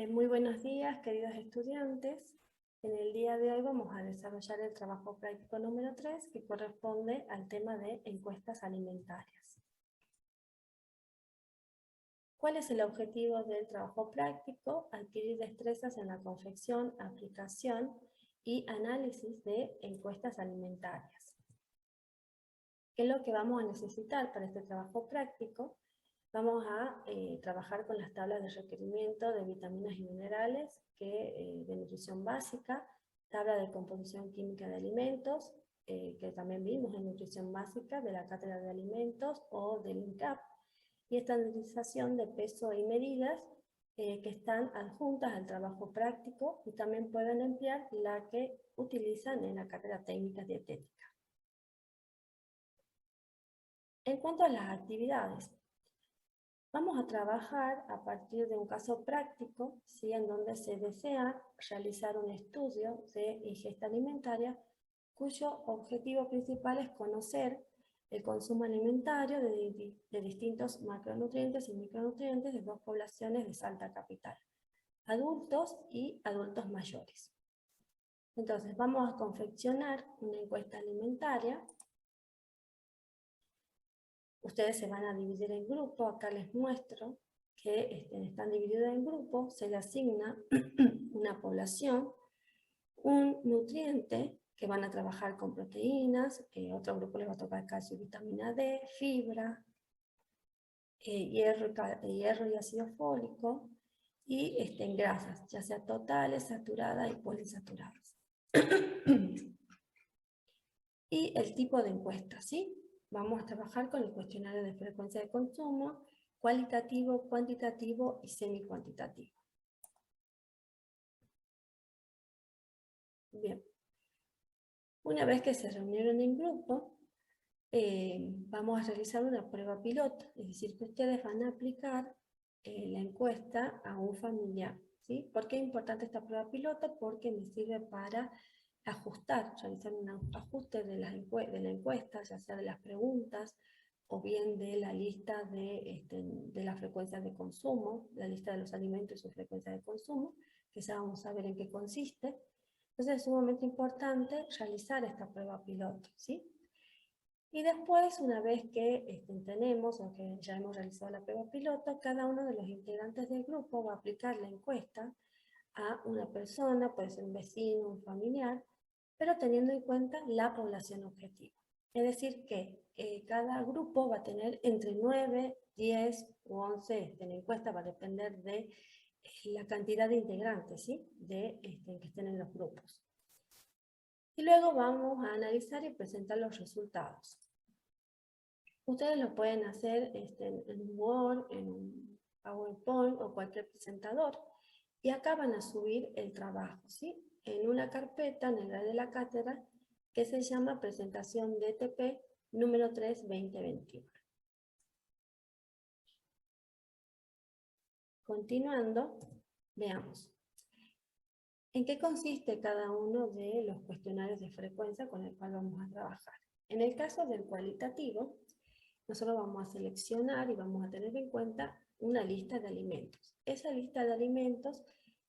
Muy buenos días, queridos estudiantes. En el día de hoy vamos a desarrollar el trabajo práctico número 3, que corresponde al tema de encuestas alimentarias. ¿Cuál es el objetivo del trabajo práctico? Adquirir destrezas en la confección, aplicación y análisis de encuestas alimentarias. ¿Qué es lo que vamos a necesitar para este trabajo práctico? Vamos a trabajar con las tablas de requerimiento de vitaminas y minerales de nutrición básica, tabla de composición química de alimentos, que también vimos en nutrición básica de la cátedra de alimentos o del INCAP, y estandarización de peso y medidas que están adjuntas al trabajo práctico y también pueden emplear la que utilizan en la cátedra técnica dietética. En cuanto a las actividades, vamos a trabajar a partir de un caso práctico, ¿sí?, en donde se desea realizar un estudio de ingesta alimentaria, cuyo objetivo principal es conocer el consumo alimentario de distintos macronutrientes y micronutrientes de dos poblaciones de Salta Capital, adultos y adultos mayores. Entonces vamos a confeccionar una encuesta alimentaria. Ustedes se van a dividir en grupos. Acá les muestro que están divididos en grupos. Se le asigna una población, un nutriente, que van a trabajar con proteínas, otro grupo les va a tocar calcio y vitamina D, fibra, hierro y ácido fólico, y en grasas, ya sea totales, saturadas y poliinsaturadas. Y el tipo de encuesta, ¿sí? Vamos a trabajar con el cuestionario de frecuencia de consumo, cualitativo, cuantitativo y semi-cuantitativo. Bien. Una vez que se reunieron en grupo, vamos a realizar una prueba piloto, es decir, que ustedes van a aplicar la encuesta a un familiar, ¿sí? ¿Por qué es importante esta prueba piloto? Porque me sirve para realizar un ajuste de la encuesta, ya sea de las preguntas o bien de la lista de la frecuencia de consumo, la lista de los alimentos y su frecuencia de consumo, que ya vamos a ver en qué consiste. Entonces es sumamente importante realizar esta prueba piloto, ¿sí? Y después, una vez que tenemos o que ya hemos realizado la prueba piloto, cada uno de los integrantes del grupo va a aplicar la encuesta a una persona, puede ser un vecino, un familiar, pero teniendo en cuenta la población objetivo. Es decir, que cada grupo va a tener entre 9, 10 u 11 en la encuesta, va a depender de la cantidad de integrantes, ¿sí?, que estén en los grupos. Y luego vamos a analizar y presentar los resultados. Ustedes lo pueden hacer en un Word, en un PowerPoint o cualquier presentador. Y acá van a subir el trabajo, ¿sí?, en una carpeta en el área de la cátedra que se llama Presentación DTP número 3 2021. Continuando, veamos. ¿En qué consiste cada uno de los cuestionarios de frecuencia con el cual vamos a trabajar? En el caso del cualitativo, nosotros vamos a seleccionar y vamos a tener en cuenta una lista de alimentos. Esa lista de alimentos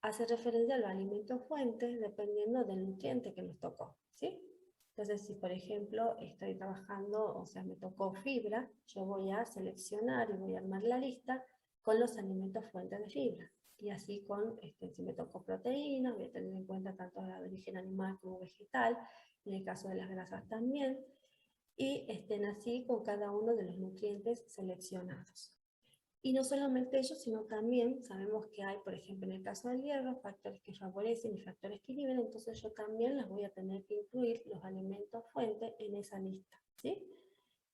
hace referencia a los alimentos fuentes dependiendo del nutriente que nos tocó, ¿sí? Entonces, si por ejemplo estoy trabajando, o sea, me tocó fibra, yo voy a seleccionar y voy a armar la lista con los alimentos fuentes de fibra. Y así si me tocó proteínas, voy a tener en cuenta tanto la de origen animal como vegetal, en el caso de las grasas también, y así con cada uno de los nutrientes seleccionados. Y no solamente ellos, sino también sabemos que hay, por ejemplo, en el caso del hierro, factores que favorecen y factores que inhiben, entonces yo también las voy a tener que incluir los alimentos fuente en esa lista, ¿sí?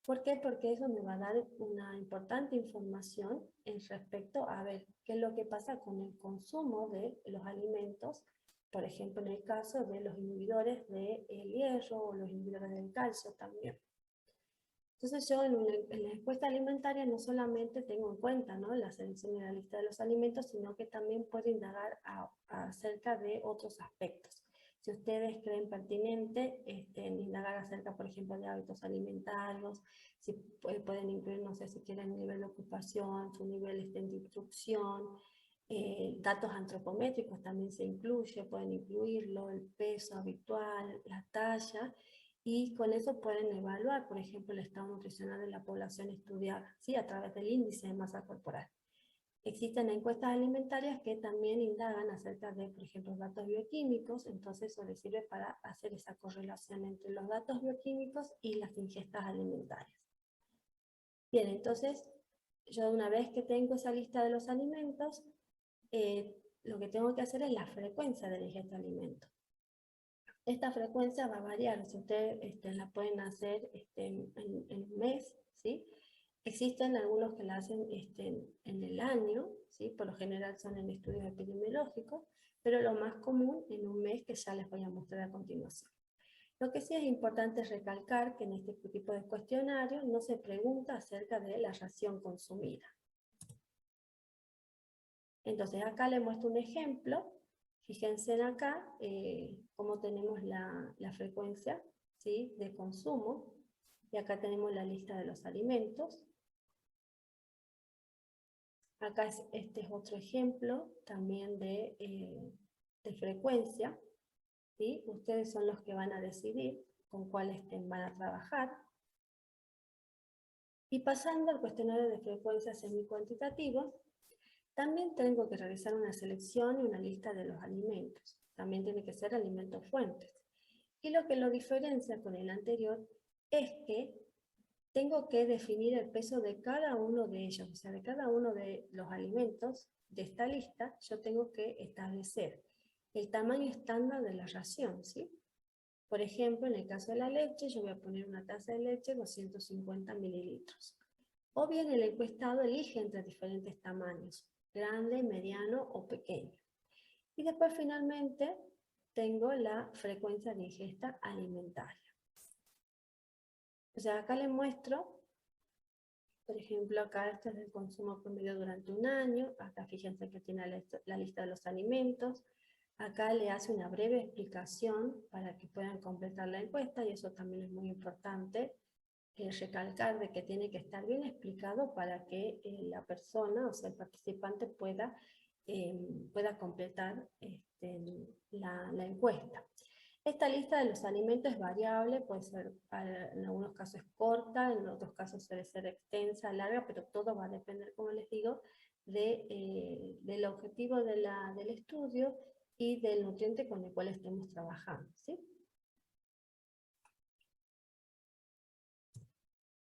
¿Por qué? Porque eso me va a dar una importante información en respecto a ver qué es lo que pasa con el consumo de los alimentos, por ejemplo, en el caso de los inhibidores del hierro o los inhibidores del calcio también. Entonces yo en la encuesta alimentaria no solamente tengo en cuenta, ¿no?, la selección de la lista de los alimentos, sino que también puedo indagar acerca de otros aspectos. Si ustedes creen pertinente indagar acerca, por ejemplo, de hábitos alimentarios, si pueden incluir, no sé, si quieren nivel de ocupación, su nivel de instrucción, Datos antropométricos también se incluye, pueden incluirlo, el peso habitual, la talla, y con eso pueden evaluar, por ejemplo, el estado nutricional de la población estudiada, ¿sí? A través del índice de masa corporal. Existen encuestas alimentarias que también indagan acerca de, por ejemplo, datos bioquímicos, entonces eso les sirve para hacer esa correlación entre los datos bioquímicos y las ingestas alimentarias. Bien, entonces, yo una vez que tengo esa lista de los alimentos, lo que tengo que hacer es la frecuencia de la ingesta de alimentos. Esta frecuencia va a variar, si ustedes la pueden hacer en un mes, ¿sí? Existen algunos que la hacen en el año, ¿sí? Por lo general son en estudios epidemiológicos, pero lo más común en un mes, que ya les voy a mostrar a continuación. Lo que sí es importante recalcar que en este tipo de cuestionario no se pregunta acerca de la ración consumida. Entonces acá les muestro un ejemplo. Fíjense en acá cómo tenemos la frecuencia, ¿sí? De consumo. Y acá tenemos la lista de los alimentos. Acá este es otro ejemplo también de frecuencia, ¿sí? Ustedes son los que van a decidir con cuáles van a trabajar. Y pasando al cuestionario de frecuencia semi-cuantitativo, también tengo que realizar una selección y una lista de los alimentos. También tiene que ser alimentos fuentes. Y lo que lo diferencia con el anterior es que tengo que definir el peso de cada uno de ellos, o sea, de cada uno de los alimentos de esta lista, yo tengo que establecer el tamaño estándar de la ración, ¿sí? Por ejemplo, en el caso de la leche, yo voy a poner una taza de leche 250 mililitros. O bien el encuestado elige entre diferentes tamaños, grande, mediano o pequeño. Y después finalmente tengo la frecuencia de ingesta alimentaria. O sea, acá les muestro, por ejemplo, acá este es el consumo promedio durante un año, acá fíjense que tiene la lista de los alimentos, acá le hace una breve explicación para que puedan completar la encuesta, y eso también es muy importante, recalcar de que tiene que estar bien explicado para que la persona, o sea, el participante pueda completar la encuesta. Esta lista de los alimentos es variable, puede ser en algunos casos corta, en otros casos suele ser extensa, larga, pero todo va a depender, como les digo, del objetivo del estudio y del nutriente con el cual estemos trabajando, ¿sí?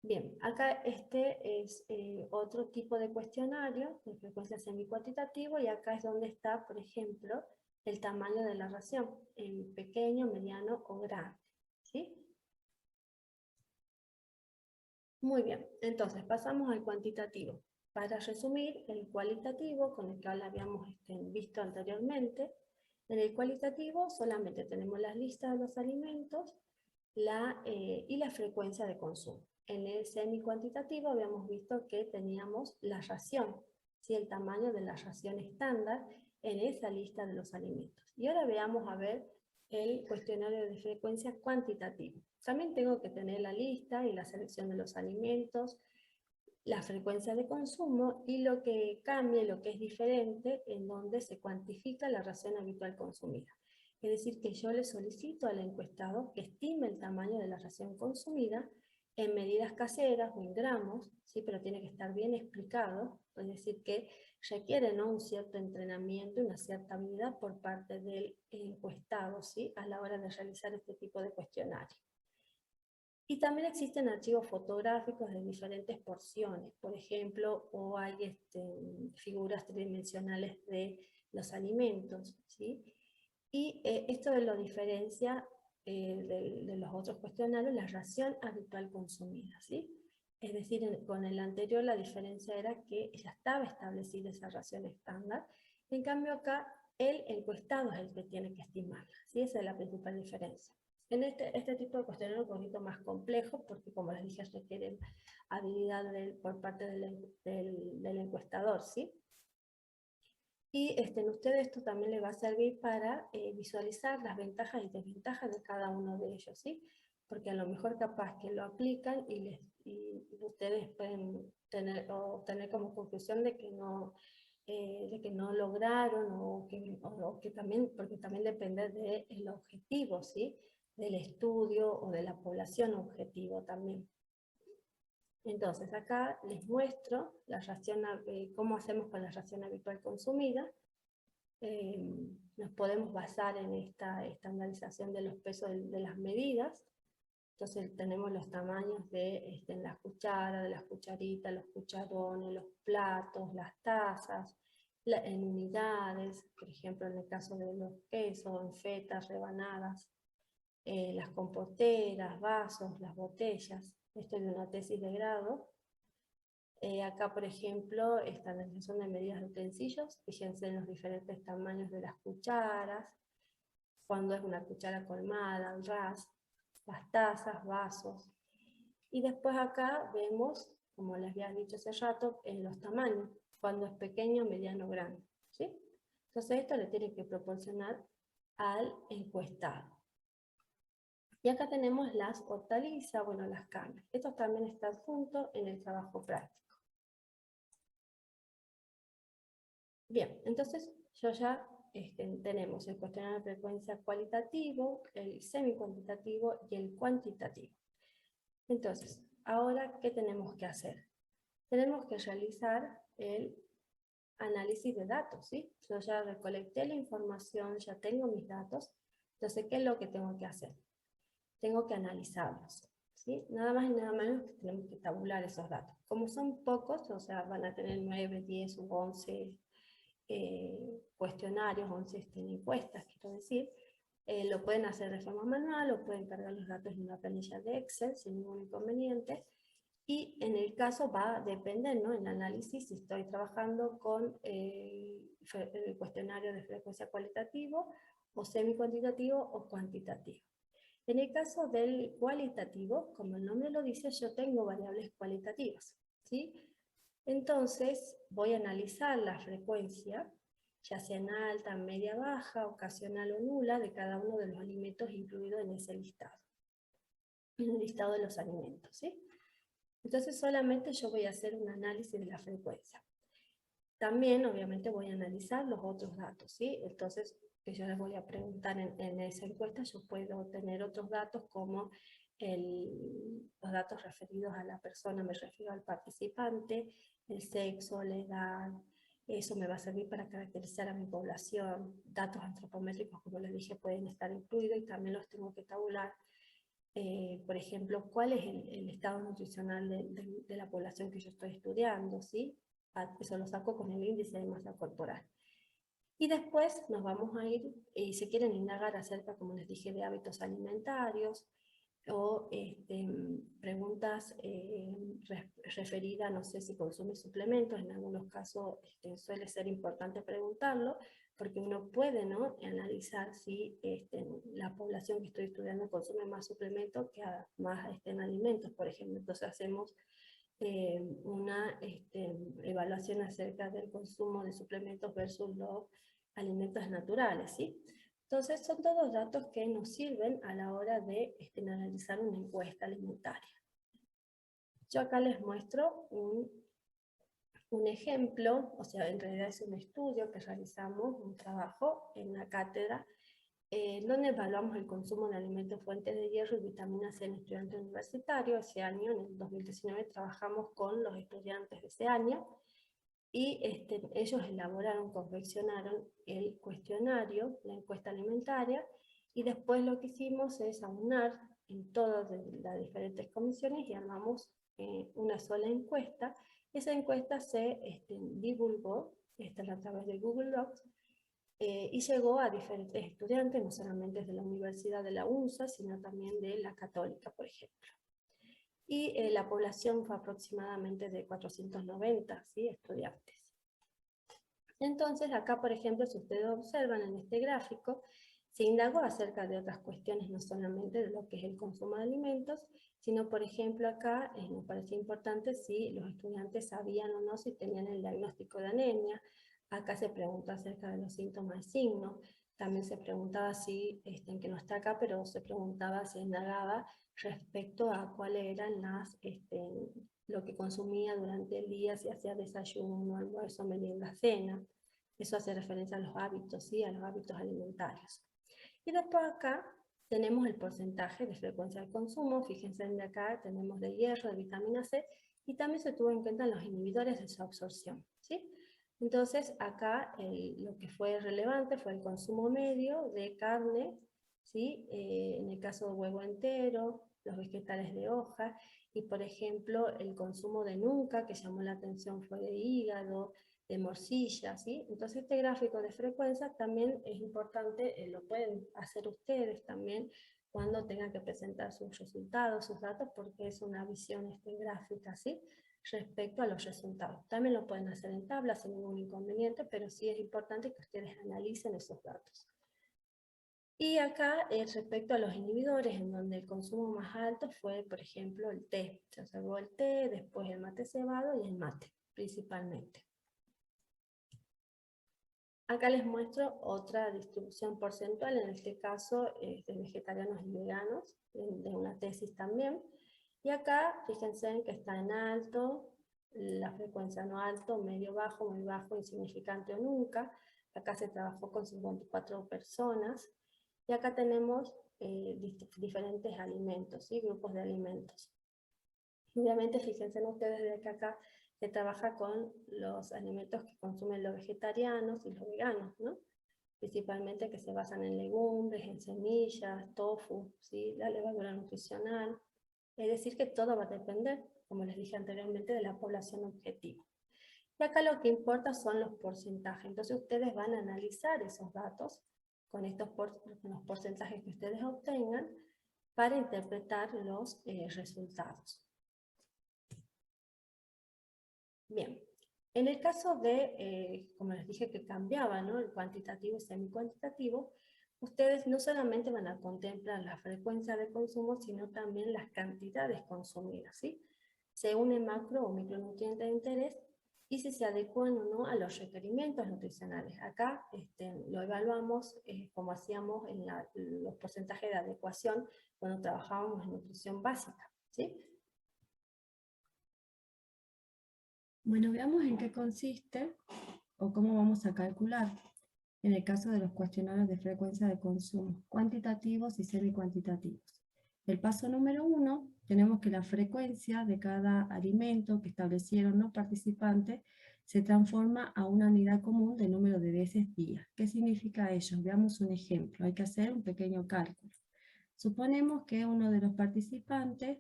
Bien, acá este es otro tipo de cuestionario de frecuencia semi-cuantitativo, y acá es donde está, por ejemplo, el tamaño de la ración, en pequeño, mediano o grande, ¿sí? Muy bien, entonces pasamos al cuantitativo. Para resumir, el cualitativo, con el que habíamos visto anteriormente, en el cualitativo solamente tenemos las listas de los alimentos y la frecuencia de consumo. En el semi-cuantitativo habíamos visto que teníamos la ración, ¿sí? El tamaño de la ración estándar en esa lista de los alimentos. Y ahora veamos a ver el cuestionario de frecuencia cuantitativa. También tengo que tener la lista y la selección de los alimentos, la frecuencia de consumo, y lo que cambia, lo que es diferente, en donde se cuantifica la ración habitual consumida. Es decir, que yo le solicito al encuestado que estime el tamaño de la ración consumida en medidas caseras o en gramos, ¿sí? Pero tiene que estar bien explicado, es decir, que requiere, ¿no?, un cierto entrenamiento, una cierta habilidad por parte del encuestado, ¿sí?, a la hora de realizar este tipo de cuestionario. Y también existen archivos fotográficos de diferentes porciones, por ejemplo, o hay figuras tridimensionales de los alimentos, ¿sí? Y esto lo diferencia de los otros cuestionarios, la ración habitual consumida, ¿sí? Es decir, con el anterior la diferencia era que ya estaba establecida esa ración estándar, en cambio acá el encuestado es el que tiene que estimarla, ¿sí? Esa es la principal diferencia. En este tipo de cuestionario es un poquito más complejo, porque como les dije, requieren habilidad por parte del encuestador, ¿sí? Y a ustedes esto también les va a servir para visualizar las ventajas y desventajas de cada uno de ellos, ¿sí? Porque a lo mejor capaz que lo aplican y ustedes pueden tener como conclusión de que no de que no lograron o que también, porque también depende del objetivo, ¿sí? Del estudio o de la población objetivo también. Entonces acá les muestro cómo hacemos con la ración habitual consumida. Nos podemos basar en esta estandarización de los pesos de las medidas. Entonces tenemos los tamaños de las cucharas, de las cucharitas, los cucharones, los platos, las tazas, en unidades, por ejemplo en el caso de los quesos, en fetas, rebanadas, las compoteras, vasos, las botellas. Esto es de una tesis de grado. Acá, por ejemplo, estandarización de medidas de utensilios. Fíjense en los diferentes tamaños de las cucharas, cuando es una cuchara colmada, al ras, las tazas, vasos. Y después acá vemos, como les había dicho hace rato, en los tamaños, cuando es pequeño, mediano, grande, ¿sí? Entonces esto le tiene que proporcionar al encuestado. Y acá tenemos las hortalizas, bueno, las carnes. Esto también está adjunto en el trabajo práctico. Bien, entonces tenemos el cuestionario de frecuencia cualitativo, el semi-cuantitativo y el cuantitativo. Entonces, ahora, ¿qué tenemos que hacer? Tenemos que realizar el análisis de datos, ¿sí? Yo ya recolecté la información, ya tengo mis datos, entonces, ¿qué es lo que tengo que hacer? Tengo que analizarlos, ¿sí? Nada más y nada menos que tenemos que tabular esos datos. Como son pocos, o sea, van a tener 9, 10 u 11 cuestionarios, 11 encuestas, quiero decir, lo pueden hacer de forma manual o pueden cargar los datos en una planilla de Excel sin ningún inconveniente. Y en el caso va a depender, ¿no? En el análisis, si estoy trabajando con el cuestionario de frecuencia cualitativo, o semi-cuantitativo o cuantitativo. En el caso del cualitativo, como el nombre lo dice, yo tengo variables cualitativas, ¿sí? Entonces voy a analizar la frecuencia, ya sea en alta, media, baja, ocasional o nula, de cada uno de los alimentos incluidos en ese listado. En el listado de los alimentos, ¿sí? Entonces solamente yo voy a hacer un análisis de la frecuencia. También, obviamente, voy a analizar los otros datos, ¿sí? Entonces, que yo les voy a preguntar en esa encuesta, yo puedo tener otros datos como los datos referidos a la persona, me refiero al participante, el sexo, la edad. Eso me va a servir para caracterizar a mi población. Datos antropométricos, como les dije, pueden estar incluidos y también los tengo que tabular. Por ejemplo, cuál es el estado nutricional de la población que yo estoy estudiando, ¿sí? Eso lo saco con el índice de masa corporal. Y después nos vamos a ir, y si quieren indagar acerca, como les dije, de hábitos alimentarios, o preguntas referidas, no sé si consume suplementos, en algunos casos suele ser importante preguntarlo, porque uno puede, ¿no?, analizar si la población que estoy estudiando consume más suplementos que más alimentos, por ejemplo. Entonces hacemos una evaluación acerca del consumo de suplementos versus los alimentos naturales, ¿sí? Entonces son todos datos que nos sirven a la hora de analizar una encuesta alimentaria. Yo acá les muestro un ejemplo, o sea, en realidad es un estudio que realizamos, un trabajo en la cátedra, donde evaluamos el consumo de alimentos fuentes de hierro y vitaminas en estudiantes universitarios. Ese año, en el 2019, trabajamos con los estudiantes de ese año, y ellos elaboraron, confeccionaron el cuestionario, la encuesta alimentaria, y después lo que hicimos es aunar en todas las diferentes comisiones y armamos una sola encuesta. Esa encuesta se divulgó a través de Google Docs, y llegó a diferentes estudiantes, no solamente de la Universidad de la UNSA, sino también de la Católica, por ejemplo. Y la población fue aproximadamente de 490, ¿sí?, estudiantes. Entonces, acá, por ejemplo, si ustedes observan en este gráfico, se indagó acerca de otras cuestiones, no solamente de lo que es el consumo de alimentos, sino, por ejemplo, acá me parece importante si los estudiantes sabían o no si tenían el diagnóstico de anemia. Acá se preguntó acerca de los síntomas y signos. También se preguntaba si, que no está acá, pero se preguntaba, se indagaba respecto a cuáles eran lo que consumía durante el día, si hacía desayuno, almuerzo, merienda, cena. Eso hace referencia a los hábitos, ¿sí? A los hábitos alimentarios. Y después acá tenemos el porcentaje de frecuencia de consumo. Fíjense en acá tenemos de hierro, de vitamina C, y también se tuvo en cuenta los inhibidores de su absorción, ¿sí? Entonces acá lo que fue relevante fue el consumo medio de carne, ¿sí? En el caso de huevo entero, los vegetales de hoja, y por ejemplo el consumo de nuca, que llamó la atención, fue de hígado, de morcilla, ¿sí? Entonces este gráfico de frecuencia también es importante, lo pueden hacer ustedes también cuando tengan que presentar sus resultados, sus datos, porque es una visión gráfica, ¿sí? Respecto a los resultados. También lo pueden hacer en tabla sin ningún inconveniente, pero sí es importante que ustedes analicen esos datos. Y acá, respecto a los inhibidores, en donde el consumo más alto fue, por ejemplo, el té. Se observó el té, después el mate cebado y el mate, principalmente. Acá les muestro otra distribución porcentual, en este caso de vegetarianos y veganos, de una tesis también. Y acá, fíjense que está en alto, la frecuencia no alto, medio bajo, muy bajo, insignificante o nunca. Acá se trabajó con 54 personas. Y acá tenemos diferentes alimentos, ¿sí? Grupos de alimentos. Obviamente, fíjense ustedes de que acá se trabaja con los alimentos que consumen los vegetarianos y los veganos, ¿no? Principalmente que se basan en legumbres, en semillas, tofu, ¿sí? La levadura nutricional. Es decir, que todo va a depender, como les dije anteriormente, de la población objetivo. Y acá lo que importa son los porcentajes. Entonces ustedes van a analizar esos datos con los porcentajes que ustedes obtengan para interpretar los resultados. Bien, en el caso de, como les dije que cambiaba, ¿no? El cuantitativo y semi-cuantitativo, ustedes no solamente van a contemplar la frecuencia de consumo, sino también las cantidades consumidas, ¿sí? Según el macro o micronutriente de interés, y si se adecuan o no a los requerimientos nutricionales. Acá lo evaluamos como hacíamos en los porcentajes de adecuación cuando trabajábamos en nutrición básica, ¿sí? Bueno, veamos en qué consiste o cómo vamos a calcular en el caso de los cuestionarios de frecuencia de consumo, cuantitativos y semi-cuantitativos. El paso número 1, tenemos que la frecuencia de cada alimento que establecieron los participantes se transforma a una unidad común de número de veces día. ¿Qué significa ello? Veamos un ejemplo. Hay que hacer un pequeño cálculo. Suponemos que uno de los participantes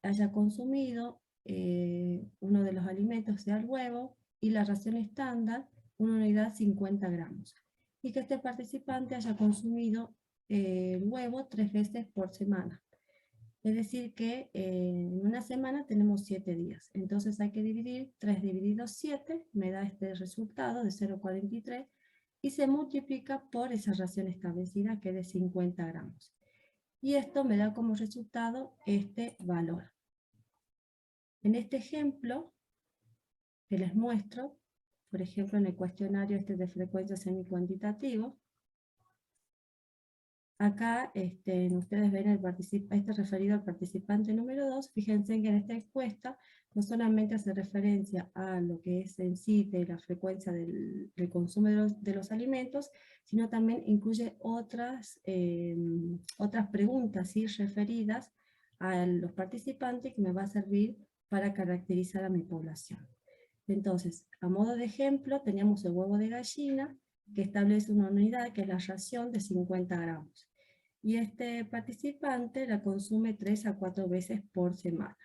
haya consumido uno de los alimentos, sea el huevo, y la ración estándar, una unidad 50 gramos. Y que este participante haya consumido el huevo 3 veces por semana. Es decir que en una semana tenemos 7 días. Entonces hay que dividir 3 dividido 7, me da este resultado de 0,43, y se multiplica por esa ración establecida que es de 50 gramos. Y esto me da como resultado este valor. En este ejemplo que les muestro, por ejemplo en el cuestionario de frecuencia semi-cuantitativo, acá ustedes ven este referido al participante número 2, fíjense que en esta encuesta no solamente hace referencia a lo que es en sí de la frecuencia del consumo de los alimentos, sino también incluye otras preguntas, ¿sí?, referidas a los participantes que me va a servir para caracterizar a mi población. Entonces, a modo de ejemplo, teníamos el huevo de gallina, que establece una unidad que es la ración de 50 gramos. Y este participante la consume 3 a 4 veces por semana.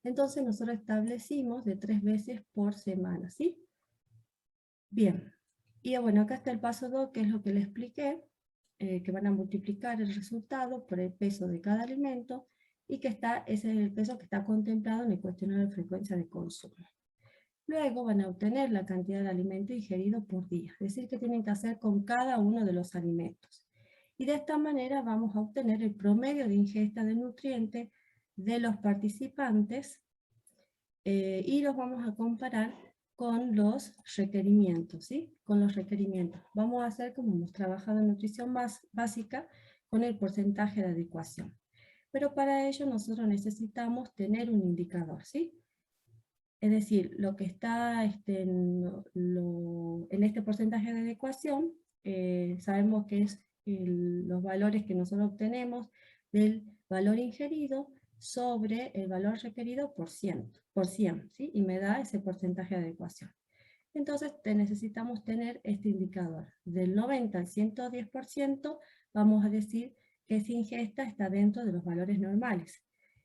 Entonces nosotros establecimos de 3 veces por semana, ¿sí? Bien, y bueno, acá está el paso 2, que es lo que les expliqué, que van a multiplicar el resultado por el peso de cada alimento, y que ese es el peso que está contemplado en el cuestionario de frecuencia de consumo. Luego van a obtener la cantidad de alimento ingerido por día, es decir, que tienen que hacer con cada uno de los alimentos. Y de esta manera vamos a obtener el promedio de ingesta de nutrientes de los participantes y los vamos a comparar con los requerimientos, ¿sí? Con los requerimientos. Vamos a hacer como hemos trabajado en nutrición más básica con el porcentaje de adecuación. pero para ello nosotros necesitamos tener un indicador, ¿sí? Es decir, lo que está en este porcentaje de adecuación, sabemos que es los valores que nosotros obtenemos del valor ingerido sobre el valor requerido por 100, ¿sí? Y me da ese porcentaje de adecuación. Entonces necesitamos tener este indicador. Del 90 al 110% vamos a decir que esa ingesta está dentro de los valores normales.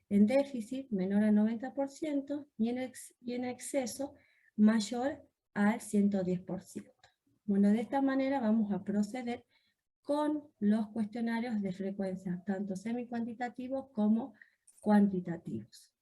En déficit menor al 90% y en exceso mayor al 110%. Bueno, de esta manera vamos a proceder con los cuestionarios de frecuencia, tanto semi-cuantitativos como cuantitativos.